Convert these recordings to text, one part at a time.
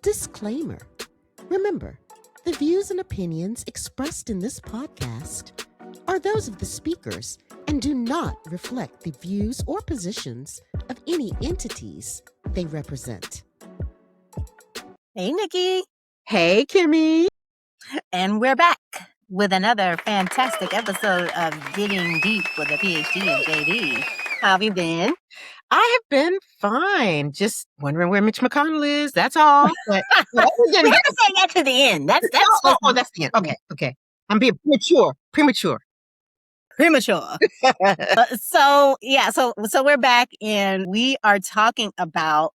Disclaimer. Remember, the views and opinions expressed in this podcast are those of the speakers and do not reflect the views or positions of any entities they represent. Hey, Nikki. Hey, Kimmie. And we're back with another fantastic episode of Digging Deep with a PhD and JD. How have you been? I have been fine. Just wondering where Mitch McConnell is. That's all. But We're going to say that to the end. That's that's the end. Okay. I'm being premature. So we're back and we are talking about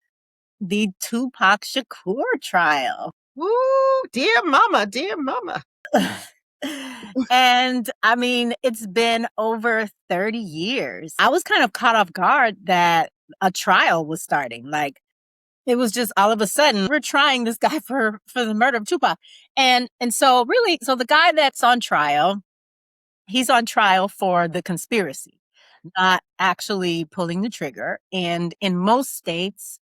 the Tupac Shakur trial. Woo, dear mama. And I mean, it's been over 30 years. I was kind of caught off guard that a trial was starting. Like, it was just all of a sudden, we're trying this guy for the murder of Tupac. And so the guy that's on trial, he's on trial for the conspiracy, not actually pulling the trigger. And in most states,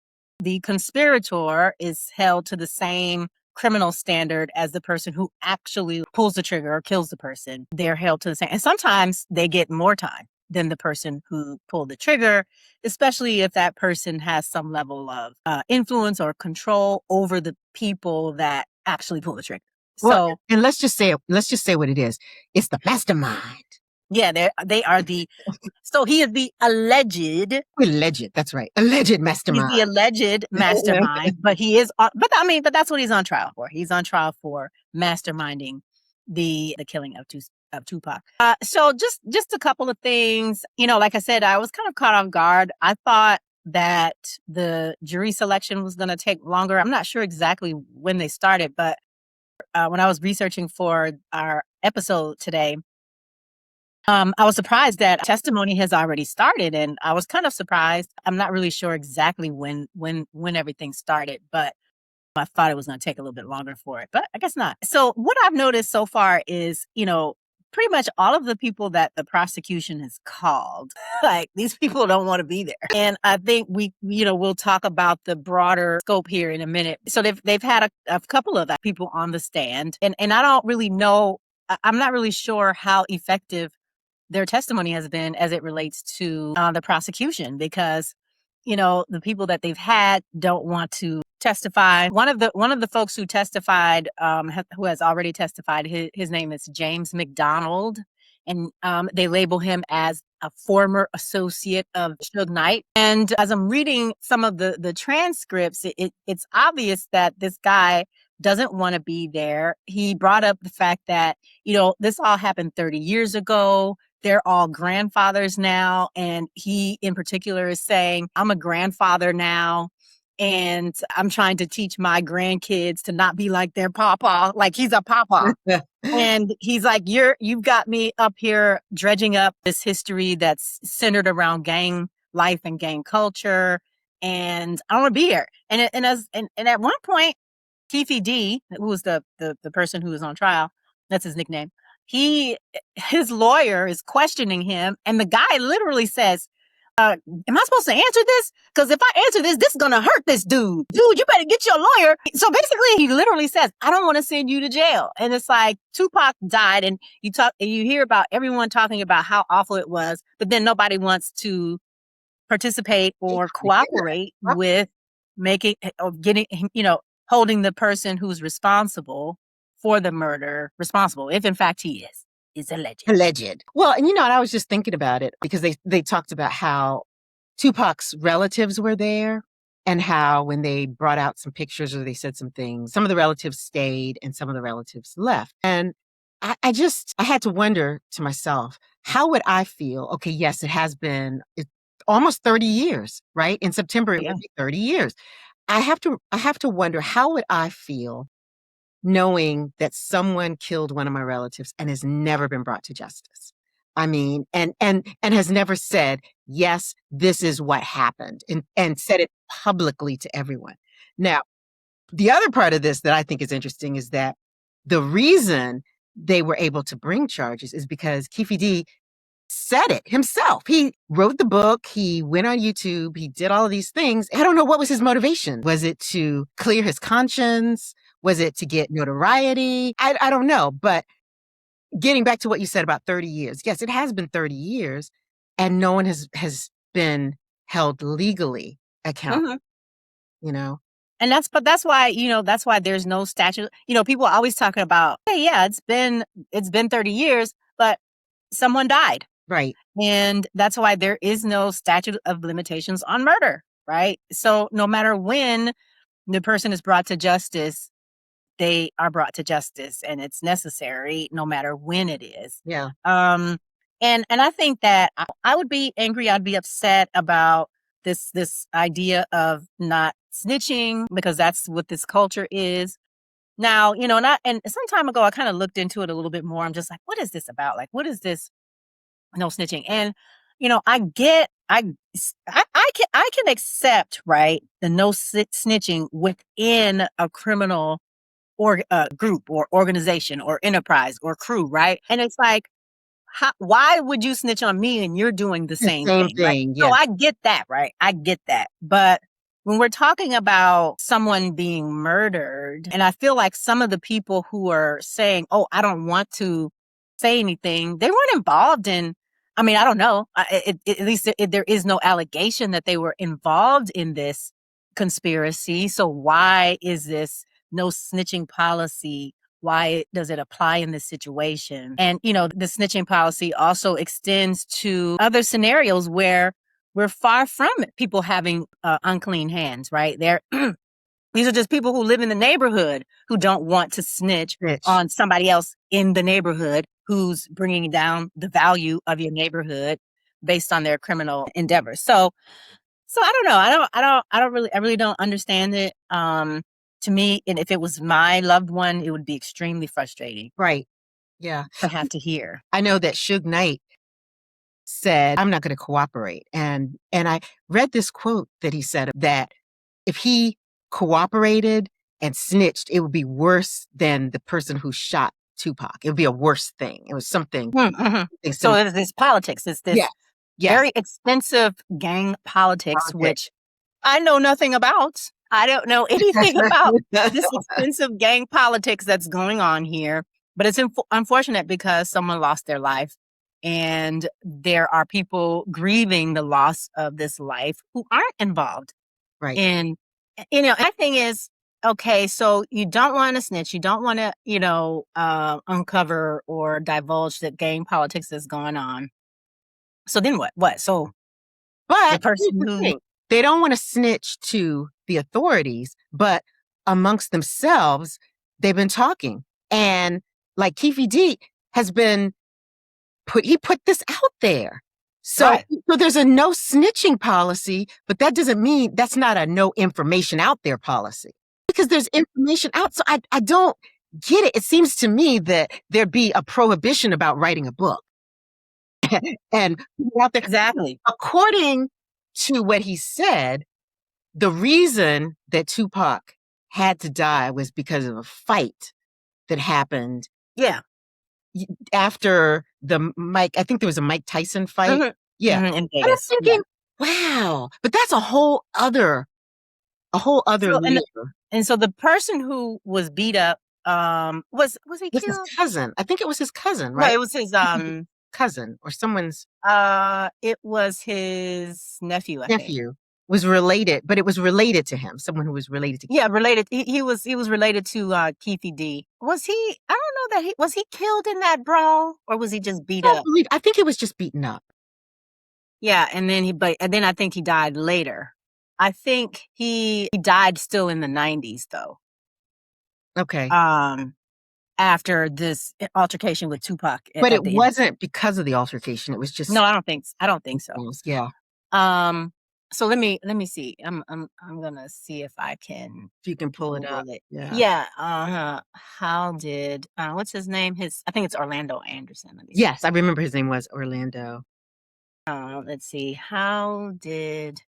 the conspirator is held to the same criminal standard as the person who actually pulls the trigger or kills the person. They're held to the same. And sometimes they get more time than the person who pulled the trigger, especially if that person has some level of influence or control over the people that actually pull the trigger. Well, and let's just say what it is. It's the mastermind. Yeah, they are so he is the alleged. That's right. Alleged mastermind. He's the alleged mastermind, but he is, but that's what he's on trial for. He's on trial for masterminding the killing of Tupac. So just a couple of things, like I said, I was kind of caught off guard. I thought that the jury selection was going to take longer. I'm not sure exactly when they started, but when I was researching for our episode today, I was surprised that testimony has already started, and I was kind of surprised. I'm not really sure exactly when everything started, but I thought it was going to take a little bit longer for it, but I guess not. So what I've noticed so far is, pretty much all of the people that the prosecution has called, like, these people don't want to be there. And I think we'll talk about the broader scope here in a minute. So they've had a couple of people on the stand, and I don't really know. I'm not really sure how effective their testimony has been as it relates to the prosecution, because, the people that they've had don't want to testify. One of the folks who testified, who has already testified, his name is James McDonald, and they label him as a former associate of Suge Knight. And as I'm reading some of the transcripts, it's obvious that this guy doesn't want to be there. He brought up the fact that, this all happened 30 years ago. They're all grandfathers now. And he in particular is saying, I'm a grandfather now, and I'm trying to teach my grandkids to not be like their papa, like he's a papa. And he's like, you've got me up here dredging up this history that's centered around gang life and gang culture, and I don't want to be here. And at one point, Keffe D, who was the person who was on trial, that's his nickname, his lawyer is questioning him, and the guy literally says, am I supposed to answer this? Because if I answer this is going to hurt this dude. Dude, you better get your lawyer. So basically, he literally says, I don't want to send you to jail. And it's like, Tupac died, and you hear about everyone talking about how awful it was, but then nobody wants to participate or cooperate with making or getting, holding the person who's responsible for the murder responsible, if in fact he is alleged. Well, and and I was just thinking about it because they talked about how Tupac's relatives were there, and how when they brought out some pictures or they said some things, some of the relatives stayed and some of the relatives left. And I had to wonder to myself, how would I feel? Okay, yes, it's almost 30 years, right? In September, it would be 30 years. I have to wonder, how would I feel knowing that someone killed one of my relatives and has never been brought to justice? I mean, and has never said, yes, this is what happened, and said it publicly to everyone. Now, the other part of this that I think is interesting is that the reason they were able to bring charges is because Keffe D said it himself. He wrote the book. He went on YouTube. He did all of these things. I don't know what was his motivation. Was it to clear his conscience? Was it to get notoriety? I don't know. But getting back to what you said about 30 years, yes, it has been 30 years and no one has been held legally accountable, you know? And that's why, that's why there's no statute. People are always talking about, hey, yeah, it's been 30 years, but someone died. Right. And that's why there is no statute of limitations on murder, right? So no matter when the person is brought to justice, they are brought to justice, and it's necessary no matter when it is. Yeah. And I think that I would be angry, I'd be upset about this idea of not snitching, because that's what this culture is. Now, and some time ago I kind of looked into it a little bit more. I'm just like, what is this about? Like, what is this no snitching? And I can accept, right, the no snitching within a criminal or group or organization or enterprise or crew, right? And it's like, why would you snitch on me and you're doing the same thing? Right? Yeah. So I get that, right? I get that. But when we're talking about someone being murdered, and I feel like some of the people who are saying, oh, I don't want to say anything, they weren't involved in, I mean, I don't know. At least there is no allegation that they were involved in this conspiracy. So why is this no snitching policy? Why does it apply in this situation? And, the snitching policy also extends to other scenarios where we're far from people having unclean hands, right? These are just people who live in the neighborhood who don't want to snitch on somebody else in the neighborhood who's bringing down the value of your neighborhood based on their criminal endeavors. So I don't know. I really don't understand it. To me, and if it was my loved one, it would be extremely frustrating. Right. Yeah. To have to hear. I know that Suge Knight said, I'm not going to cooperate. And I read this quote that he said that if he cooperated and snitched, it would be worse than the person who shot Tupac. It would be a worse thing. It was something. So it's this politics. It's this very extensive gang politics, which I know nothing about. I don't know anything about this expensive gang politics that's going on here. But it's unfortunate because someone lost their life. And there are people grieving the loss of this life who aren't involved. Right. And, my thing is, okay, so you don't want to snitch. You don't want to, uncover or divulge that gang politics is going on. So then what? So, but the person they don't want to snitch to the authorities, but amongst themselves, they've been talking. And like Keffe D has been he put this out there. So there's a no snitching policy, but that doesn't mean that's not a no information out there policy, because there's information out. So I don't get it. It seems to me that there'd be a prohibition about writing a book. And out there. Exactly. According to what he said, the reason that Tupac had to die was because of a fight that happened. Yeah. After I think there was a Mike Tyson fight. Yeah. In Vegas. I was thinking, wow, but that's a whole other layer. And so the person who was beat up, was he killed? His cousin. I think it was his cousin, right? No, it was his cousin or someone's. It was his nephew. I think. Was related, but it was related to him. Someone who was related to. Yeah, related. He was related to Keffe D. Was he? I don't know that was he killed in that brawl, or was he just beat up? I think he was just beaten up. Yeah, and then I think he died later. I think he died still in the 90s though. Okay. After this altercation with Tupac. But it wasn't because of the altercation. It was just. No, I don't think so. Yeah. So let me see. I'm gonna see if I can. If you can pull it up. Yeah. How did what's his name? I think it's Orlando Anderson. Yes, I remember his name was Orlando. Let's see. How did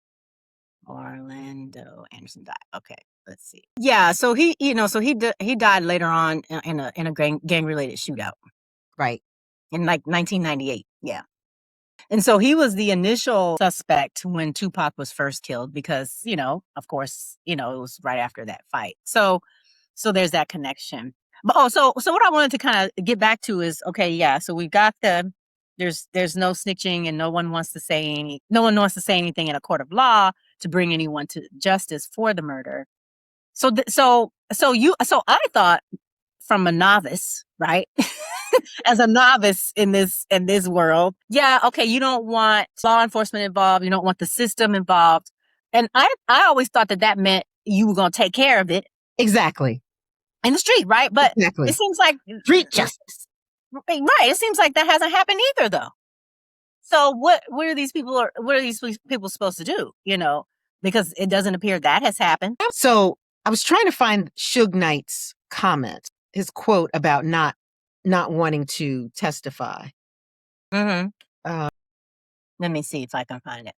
Orlando Anderson die? Okay, let's see. Yeah, so he died later on in a gang related shootout. Right. In like 1998. Yeah. And so he was the initial suspect when Tupac was first killed because, of course, it was right after that fight. So there's that connection. But so what I wanted to kind of get back to is, okay, yeah, so we got there's no snitching and no one wants to say anything in a court of law to bring anyone to justice for the murder. So I thought, from a novice, right? As a novice in this world, yeah, okay, you don't want law enforcement involved, you don't want the system involved. And I always thought that meant you were going to take care of it Exactly. in the street, right? But exactly. It seems like Street justice. Right. It seems like that hasn't happened either, though. So what are these people supposed to do? Because it doesn't appear that has happened. So I was trying to find Suge Knight's comment, his quote about not wanting to testify. Mm-hmm. Let me see if I can find it.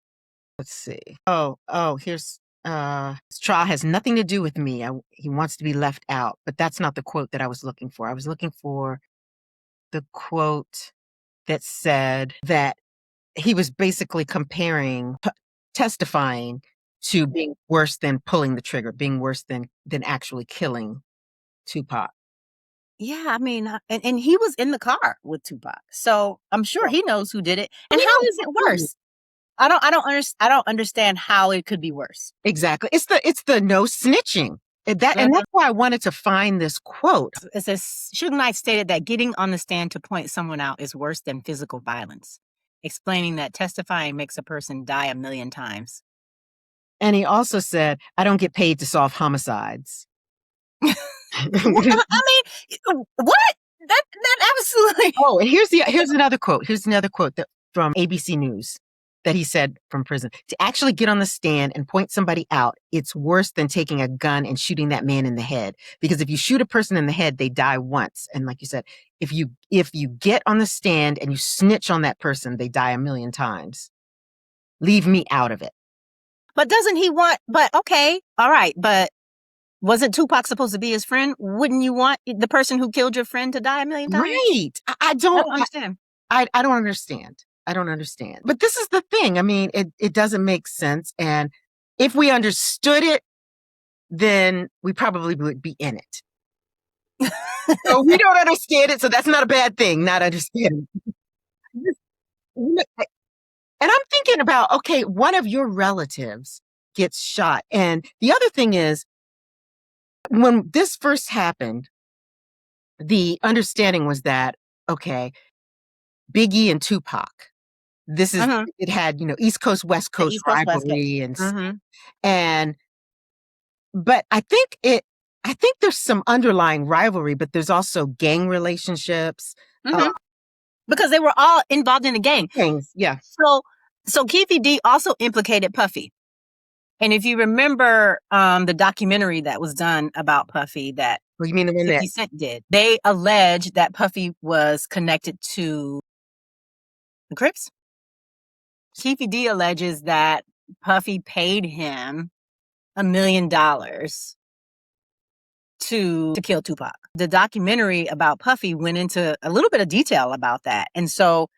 Let's see. Oh, here's his trial has nothing to do with me. He wants to be left out, but that's not the quote that I was looking for. I was looking for the quote that said that he was basically comparing testifying to being worse than pulling the trigger, being worse than actually killing Tupac. Yeah, I mean, and he was in the car with Tupac, so I'm sure he knows who did it. And how is it worse? I don't understand how it could be worse. Exactly. It's the no snitching. And that's why I wanted to find this quote. It says, Suge Knight stated that getting on the stand to point someone out is worse than physical violence, explaining that testifying makes a person die 1,000,000 times. And he also said, I don't get paid to solve homicides. I mean, what? That absolutely. Oh, and here's another quote. Here's another quote from ABC News that he said from prison. To actually get on the stand and point somebody out, it's worse than taking a gun and shooting that man in the head. Because if you shoot a person in the head, they die once. And like you said, if you get on the stand and you snitch on that person, they die 1,000,000 times. Leave me out of it. But doesn't he want? But okay, all right. But wasn't Tupac supposed to be his friend? Wouldn't you want the person who killed your friend to die 1,000,000 times? Right. I don't understand. I don't understand. I don't understand. But this is the thing. I mean, it doesn't make sense. And if we understood it, then we probably would be in it. So we don't understand it. So that's not a bad thing, not understanding. And I'm thinking about, okay, one of your relatives gets shot. And the other thing is, when this first happened, the understanding was that, okay, Biggie and Tupac, this is, it had, East Coast, West Coast rivalry but I think there's some underlying rivalry, but there's also gang relationships. Because they were all involved in the gang. Gangs, yeah. So Keffe D also implicated Puffy. And if you remember the documentary that was done about Puffy that you mean the one 50 Cent did, they alleged that Puffy was connected to the Crips. Keffe D alleges that Puffy paid him $1,000,000 to kill Tupac. The documentary about Puffy went into a little bit of detail about that. And so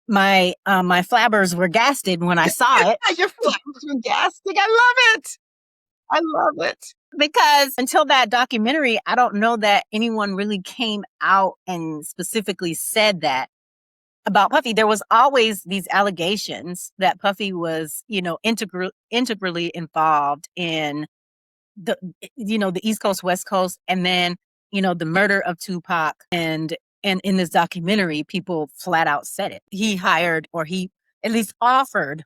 my flabbers were gasted when I saw it. Your flabbers were gasted. I love it. Because until that documentary, I don't know that anyone really came out and specifically said that about Puffy. There was always these allegations that Puffy was, integrally involved in the East Coast, West Coast, and then, the murder of Tupac. And in this documentary, people flat out said it. He hired, or he at least offered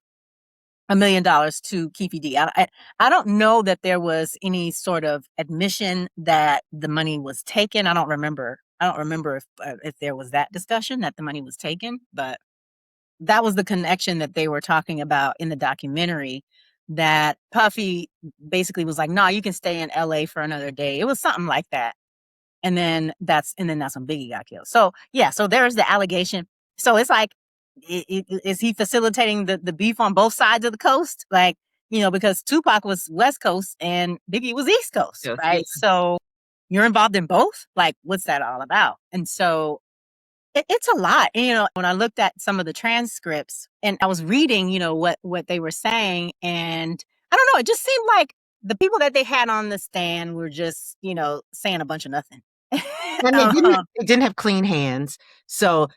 $1,000,000 to Keffe D. I don't know that there was any sort of admission that the money was taken. I don't remember if there was that discussion that the money was taken, but that was the connection that they were talking about in the documentary, that Puffy basically was like, "No, you can stay in LA for another day." It was something like that. And then that's when Biggie got killed. So yeah, so there's the allegation. So it's like, is he facilitating the beef on both sides of the coast? Like, because Tupac was West Coast and Biggie was East Coast, right? Yes. So you're involved in both? Like, what's that all about? And so It's a lot. And, when I looked at some of the transcripts and I was reading, what they were saying, and I don't know, it just seemed like the people that they had on the stand were just, saying a bunch of nothing. And they didn't have clean hands. So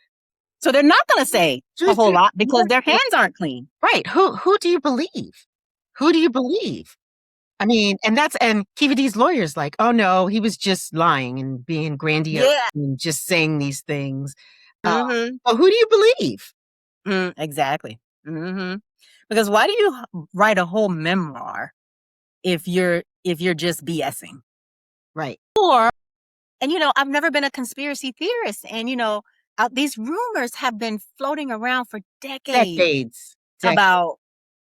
they're not going to say a whole lot because their hands aren't clean. Right. Who do you believe? Who do you believe? I mean, and Keffe D's lawyer's like, oh no, he was just lying and being grandiose and just saying these things. But who do you believe? Exactly. Because why do you write a whole memoir if you're just BSing? Right. And I've never been a conspiracy theorist, and these rumors have been floating around for decades. About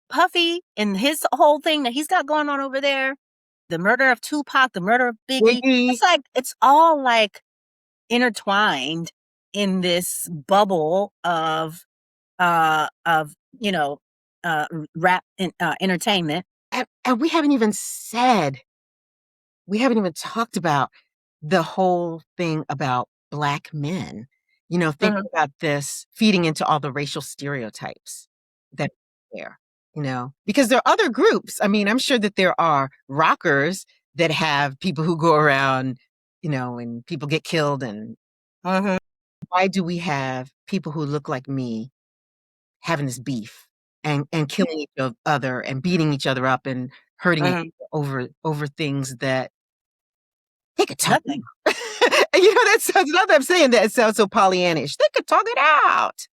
Puffy and his whole thing that he's got going on over there, the murder of Tupac, the murder of Biggie. It's like it's all like intertwined in this bubble of rap entertainment. And we haven't even talked about the whole thing about Black men. Thinking about this feeding into all the racial stereotypes that are there, because there are other groups. I mean, I'm sure that there are rockers that have people who go around, and people get killed. And why do we have people who look like me having this beef and killing each other and beating each other up and hurting each other over things that they could talk nothing. That sounds, now that I'm saying that, it sounds so Pollyannish. They could talk it out.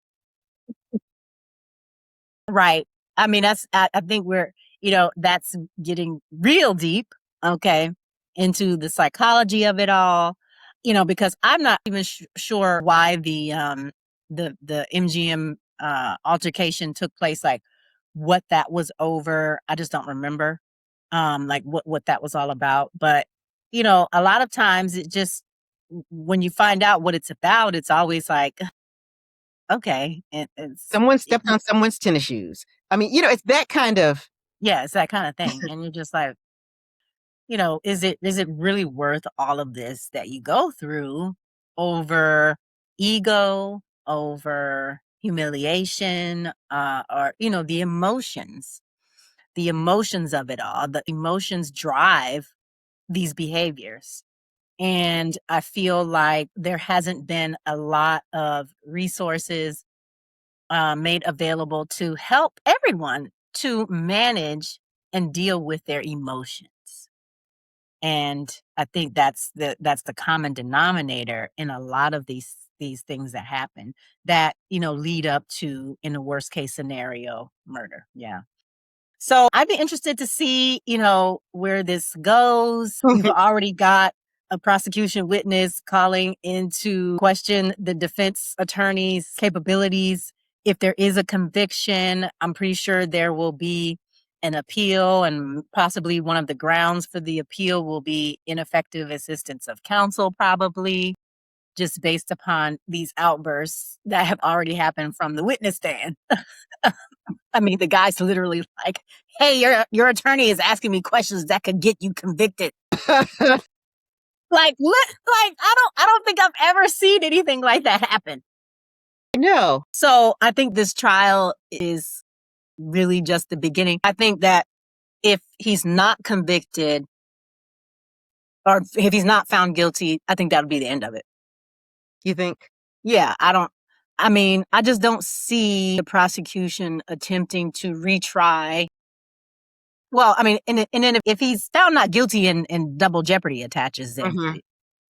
Right. I mean, I think we're, that's getting real deep, okay, into the psychology of it all, because I'm not even sure why the MGM altercation took place, like what that was over. I just don't remember, like what that was all about. But, a lot of times it just, when you find out what it's about, it's always like, okay. Someone stepped on someone's tennis shoes. I mean, it's that kind of. Yeah, it's that kind of thing. And you're just like, is it really worth all of this that you go through over ego, over humiliation, or, the emotions of it all? The emotions drive these behaviors. And I feel like there hasn't been a lot of resources made available to help everyone to manage and deal with their emotions. And I think that's the common denominator in a lot of these things that happen that, lead up to, in the worst case scenario, murder. Yeah. So I'd be interested to see, where this goes. We've already got a prosecution witness calling into question the defense attorney's capabilities. If there is a conviction, I'm pretty sure there will be an appeal, and possibly one of the grounds for the appeal will be ineffective assistance of counsel, probably, just based upon these outbursts that have already happened from the witness stand. I mean, the guy's literally like, hey, your attorney is asking me questions that could get you convicted. Like, I don't think I've ever seen anything like that happen. No. So I think this trial is really just the beginning. I think that if he's not convicted, or if he's not found guilty, I think that'll be the end of it. You think? Yeah, I just don't see the prosecution attempting to retry. Well, I mean, and then if he's found not guilty and double jeopardy attaches, then,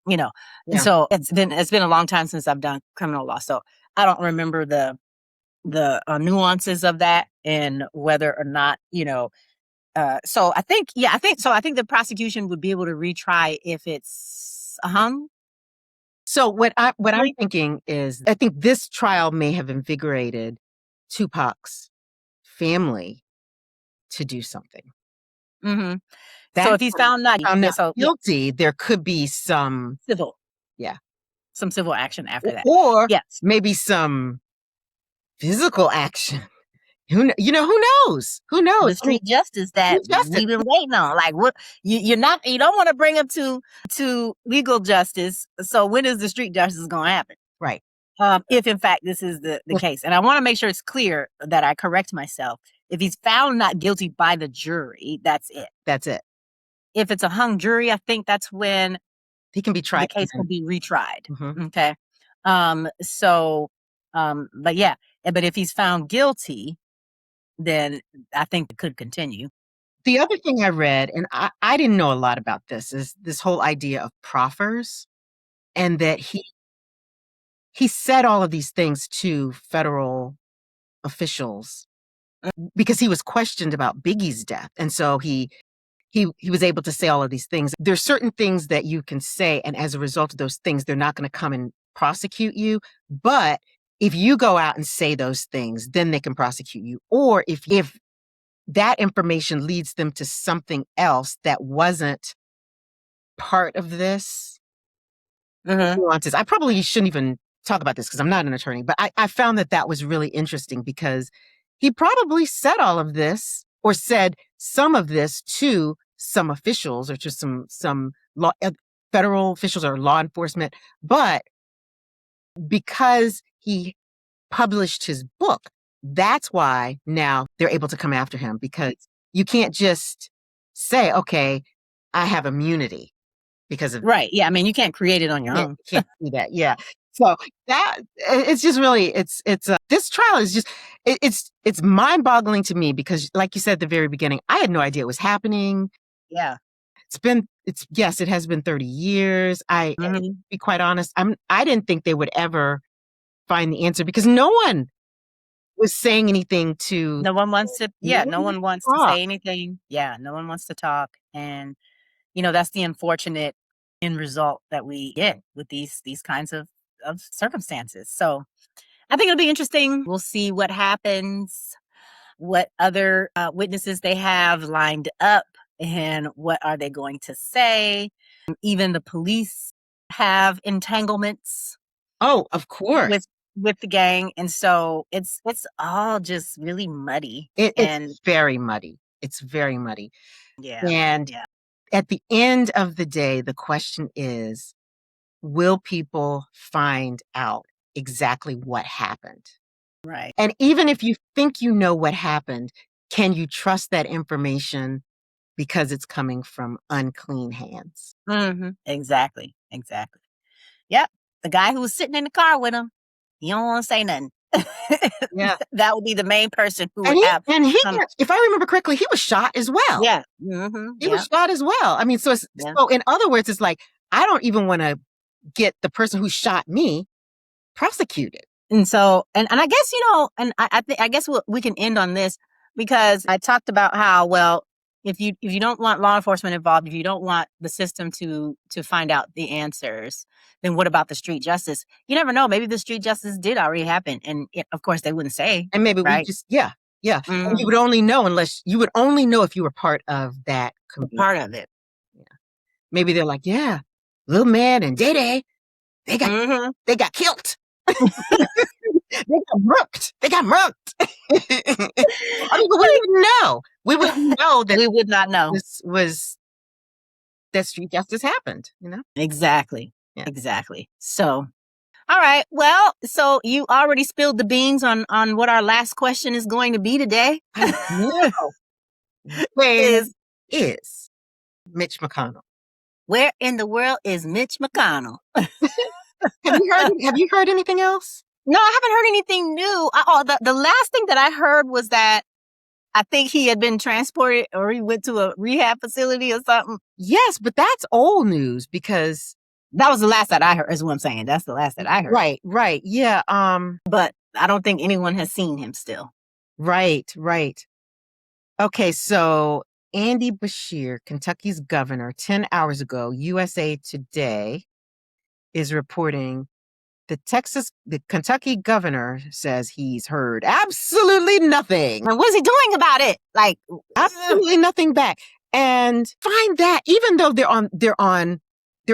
Yeah. So it's been a long time since I've done criminal law. So I don't remember the nuances of that and whether or not, so I think the prosecution would be able to retry if it's hung. So what I'm thinking is, I think this trial may have invigorated Tupac's family to do something. Mm-hmm. So if he's found not guilty, there could be some civil, some civil action after that, or maybe some physical action. Who knows? Who knows? The street justice that we've been waiting on. Like, what you don't want to bring him to legal justice. So when is the street justice going to happen? Right. if in fact this is the case. And I want to make sure it's clear that I correct myself. If he's found not guilty by the jury, that's it. That's it. If it's a hung jury, I think that's when he can be tried. The case can be retried. Mm-hmm. Okay. But yeah, but if he's found guilty, then I think it could continue. The other thing I read, and I didn't know a lot about this, is this whole idea of proffers, and that he said all of these things to federal officials because he was questioned about Biggie's death. And so he was able to say all of these things. There's certain things that you can say, and as a result of those things, they're not going to come and prosecute you. But if you go out and say those things, then they can prosecute you. Or if that information leads them to something else that wasn't part of this, nuances. I probably shouldn't even talk about this because I'm not an attorney, but I found that was really interesting because he probably said all of this or said some of this to some officials or to some federal officials or law enforcement, but because he published his book, that's why now they're able to come after him, because you can't just say, okay, I have immunity because of right. Yeah, I mean, you can't create it on your own. You can't do that. Yeah. So that it's just really this trial is just it's mind-boggling to me because, like you said at the very beginning, I had no idea it was happening. Yeah. It has been 30 years. To be quite honest, I didn't think they would ever find the answer because no one was saying anything to. No one wants to. Yeah, no one wants to say anything. Yeah, no one wants to talk, and that's the unfortunate end result that we get with these kinds of circumstances. So I think it'll be interesting. We'll see what happens, what other witnesses they have lined up, and what are they going to say. Even the police have entanglements. Oh, of course. With the gang. And so it's all just really muddy. It's very muddy. It's very muddy. Yeah. And at the end of the day, the question is, will people find out exactly what happened? Right. And even if you think you know what happened, can you trust that information because it's coming from unclean hands? Exactly. Yep. The guy who was sitting in the car with him, he don't want to say nothing. Yeah. That would be the main person who would have. And if I remember correctly, he was shot as well. Yeah. He was shot as well. I mean, so in other words, it's like, I don't even want to get the person who shot me prosecuted. And so, and I guess, and I guess we can end on this because I talked about how, well, if you don't want law enforcement involved, if you don't want the system to find out the answers, then what about the street justice? You never know. Maybe the street justice did already happen. And of course they wouldn't say. And maybe we just, yeah. And you would only know if you were part of that community. Part of it. Yeah. Maybe they're like, yeah, Little Man and Day, they got killed. They got murked. I mean, but we wouldn't know. We wouldn't know that. We would not know that street justice happened. Exactly. Yeah. Exactly. So, all right. Well, so you already spilled the beans on what our last question is going to be today. Where is Mitch McConnell? Where in the world is Mitch McConnell? Have you heard anything else? No, I haven't heard anything new. The last thing that I heard was that I think he had been transported or he went to a rehab facility or something. Yes, but that's old news because that was the last that I heard, is what I'm saying. That's the last that I heard. Right. Yeah. But I don't think anyone has seen him still. Right. Okay, so Andy Beshear, Kentucky's governor, 10 hours ago, USA Today is reporting the Kentucky governor says he's heard absolutely nothing. And what's he doing about it? Like absolutely nothing back. And find that even though they're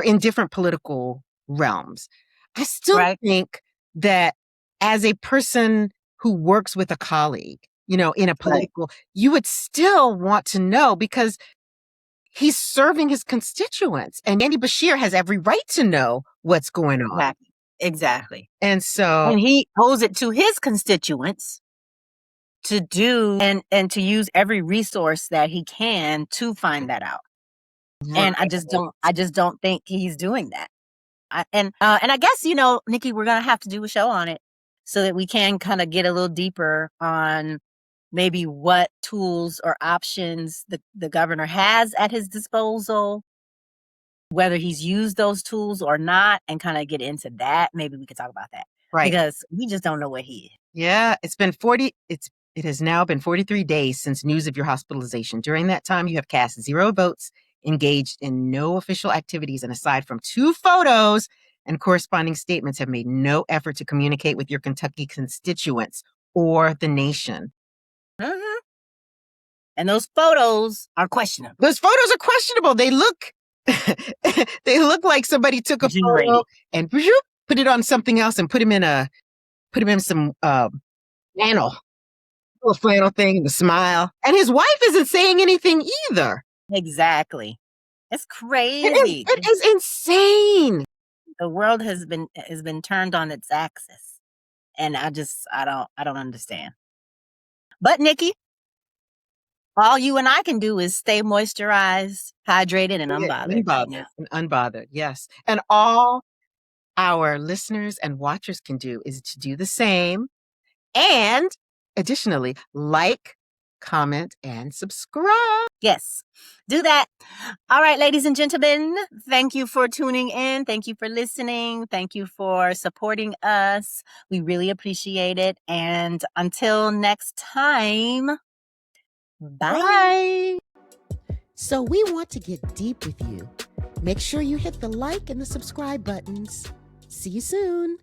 in different political realms, I still think that as a person who works with a colleague, in a political, you would still want to know because he's serving his constituents, and Andy Beshear has every right to know what's going on. Exactly. Exactly. And so, And he owes it to his constituents to do and to use every resource that he can to find that out. And I just don't think he's doing that. And I guess, Nicki, we're gonna have to do a show on it so that we can kind of get a little deeper on maybe what tools or options the governor has at his disposal, whether he's used those tools or not, and kind of get into that. Maybe we could talk about that. right. Because we just don't know what he is. Yeah, it has now been 43 days since news of your hospitalization. During that time, you have cast 0 votes, engaged in no official activities, and aside from 2 photos and corresponding statements, have made no effort to communicate with your Kentucky constituents or the nation. Mm-hmm. And those photos are questionable. Those photos are questionable. They look they look like somebody took a photo and put it on something else and put him in some flannel. A flannel thing, the smile. And his wife isn't saying anything either. Exactly. It's crazy. It is insane. The world has been turned on its axis. And I don't understand. But Nicki, all you and I can do is stay moisturized, hydrated, and unbothered right now. Unbothered, yes. And all our listeners and watchers can do is to do the same. And additionally, like, comment, and subscribe. Yes, do that. All right, ladies and gentlemen, thank you for tuning in. Thank you for listening. Thank you for supporting us. We really appreciate it. And until next time, bye. So we want to get deep with you. Make sure you hit the like and the subscribe buttons. See you soon.